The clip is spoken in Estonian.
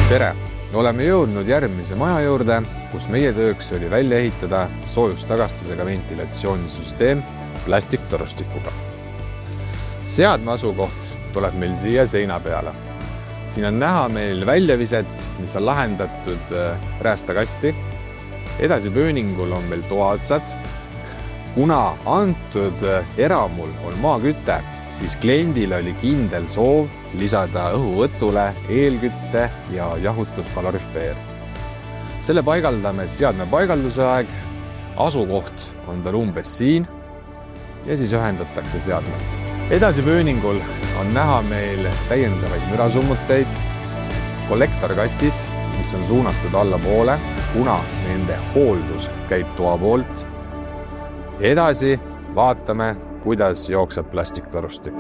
Tere! Oleme jõudnud järgmise maja juurde, kus meie tööks oli välja ehitada soojustagastusega ventilatsioonisüsteem plastiktorustikuga. Seadme asukoht tuleb meil siia seina peale. Siin on näha meil väljaviset, mis on lahendatud räästakasti. Edasi pööningul on meil toaotsad. Kuna antud eramul on maaküte, siis kliendil oli kindel soov lisada õhuvõtule eelkütte ja jahutuskalorifeer. Selle paigaldame seadme paigalduse aeg, asukoht on tal umbes siin ja siis ühendatakse seadmesse. Edasi pööningul on näha meil täiendavaid mürasummuteid, kollektorkastid, mis on suunatud allapoole, kuna nende hooldus käib toa poolt. Edasi vaatame, kuidas jookseb plastiktorustik.